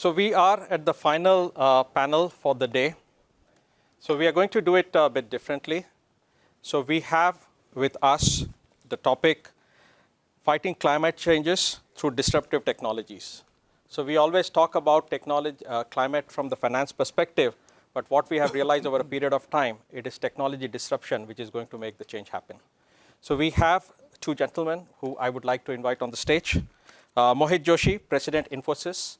So we are at the final panel for the day. So we are going to do it a bit differently. So we have with us the topic, fighting climate changes through disruptive technologies. So we always talk about technology, climate from the finance perspective, but what we have realized over a period of time, it is technology disruption which is going to make the change happen. So we have two gentlemen who I would like to invite on the stage. Mohit Joshi, President Infosys,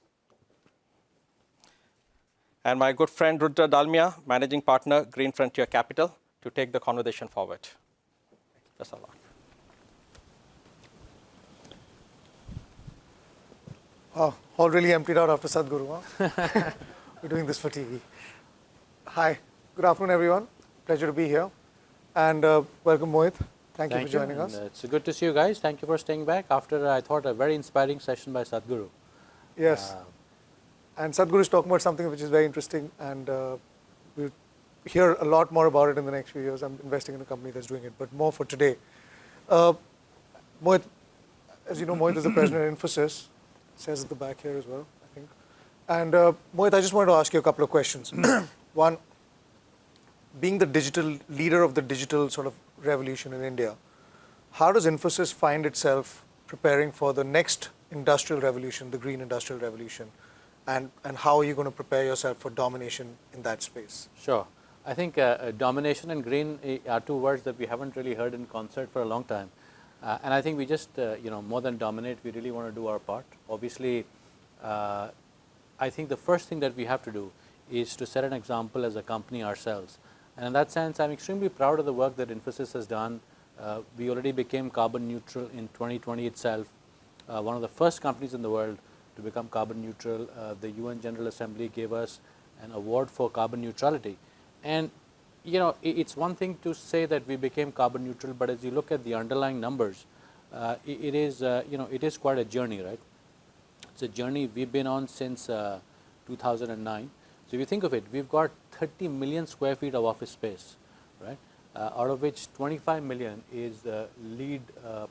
and my good friend Rudra Dalmia, Managing Partner, Green Frontier Capital, to take the conversation forward. That's a lot. All really emptied out after Sadhguru, huh? We're doing this for TV. Hi, good afternoon, everyone. Pleasure to be here. And welcome, Mohit. Thank you for joining us. It's good to see you guys. Thank you for staying back after, I thought, a very inspiring session by Sadhguru. Yes. And Sadhguru is talking about something which is very interesting, and we'll hear a lot more about it in the next few years. I'm investing in a company that's doing it, but more for today. Mohit, as you know, Mohit is the president of Infosys. It says at the back here as well, I think. And Mohit, I just wanted to ask you a couple of questions. One, being the digital leader of the digital sort of revolution in India, how does Infosys find itself preparing for the next industrial revolution, the green industrial revolution? And how are you going to prepare yourself for domination in that space? Sure. I think domination and green are two words that we haven't really heard in concert for a long time. And I think we just, more than dominate, we really want to do our part. Obviously, I think the first thing that we have to do is to set an example as a company ourselves. And in that sense, I'm extremely proud of the work that Infosys has done. We already became carbon neutral in 2020 itself, one of the first companies in the world to become carbon neutral. The UN General Assembly gave us an award for carbon neutrality. And it's one thing to say that we became carbon neutral, but as you look at the underlying numbers, it is quite a journey, right? It's a journey we've been on since 2009. So if you think of it, we've got 30 million square feet of office space, right? Out of which 25 million is LEED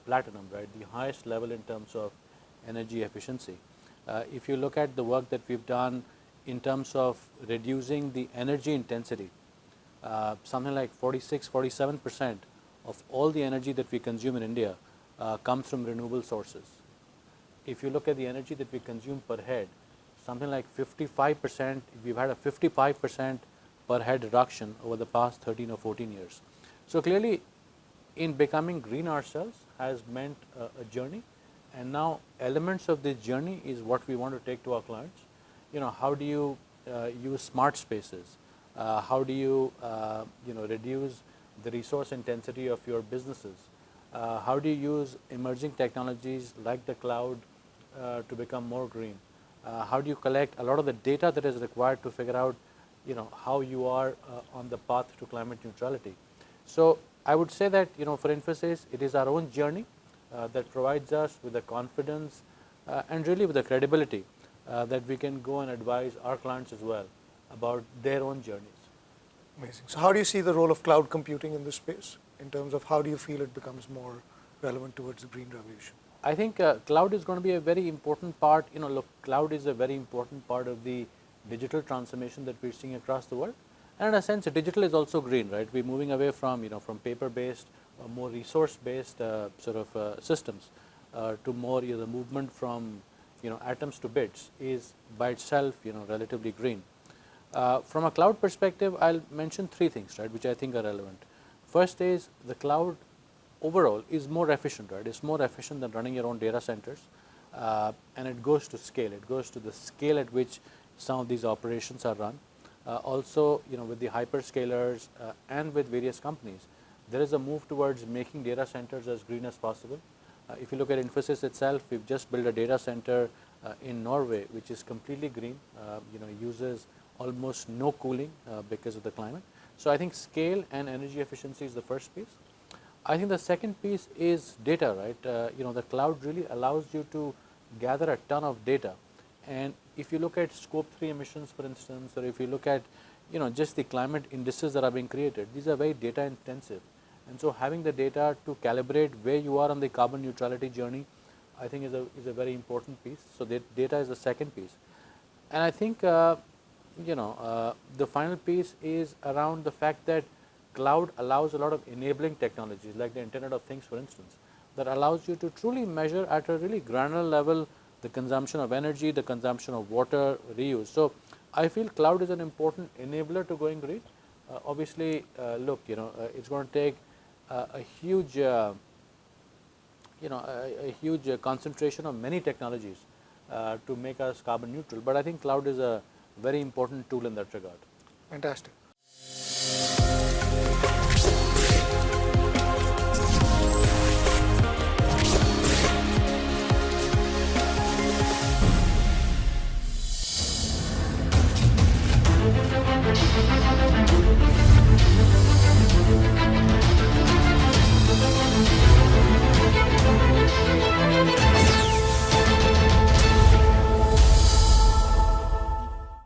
platinum, right? The highest level in terms of energy efficiency. If you look at the work that we've done in terms of reducing the energy intensity, something like 46–47% of all the energy that we consume in India comes from renewable sources. If you look at the energy that we consume per head, something like 55%, we've had a 55% per head reduction over the past 13 or 14 years. So clearly, in becoming green ourselves has meant a journey. And now elements of this journey is what we want to take to our clients. How do you use smart spaces? How do you, reduce the resource intensity of your businesses? How do you use emerging technologies like the cloud to become more green? How do you collect a lot of the data that is required to figure out, how you are on the path to climate neutrality? So I would say that, for Infosys, it is our own journey that provides us with the confidence and really with the credibility that we can go and advise our clients as well about their own journeys. Amazing. So how do you see the role of cloud computing in this space in terms of how do you feel it becomes more relevant towards the green revolution? I think cloud is going to be a very important part. Look, cloud is a very important part of the digital transformation that we're seeing across the world. And in a sense, digital is also green, right? We're moving away from, from paper-based, more resource-based systems to more the movement from atoms to bits is by itself relatively green. From a cloud perspective, I'll mention three things, right, which I think are relevant. First is the cloud overall is more efficient, right? It's more efficient than running your own data centers, and it goes to scale. It goes to the scale at which some of these operations are run. Also, with the hyperscalers and with various companies, there is a move towards making data centers as green as possible. If you look at Infosys itself, we've just built a data center in Norway, which is completely green, uses almost no cooling because of the climate. So I think scale and energy efficiency is the first piece. I think the second piece is data, right? The cloud really allows you to gather a ton of data. And if you look at scope 3 emissions, for instance, or if you look at, just the climate indices that are being created, these are very data intensive. And so having the data to calibrate where you are on the carbon neutrality journey, I think is a very important piece. So the data is the second piece. And I think, the final piece is around the fact that cloud allows a lot of enabling technologies, like the Internet of Things, for instance, that allows you to truly measure at a really granular level the consumption of energy, the consumption of water, reuse. So I feel cloud is an important enabler to going green. Obviously, look, it's going to take a huge, a huge concentration of many technologies to make us carbon neutral. But I think cloud is a very important tool in that regard. Fantastic.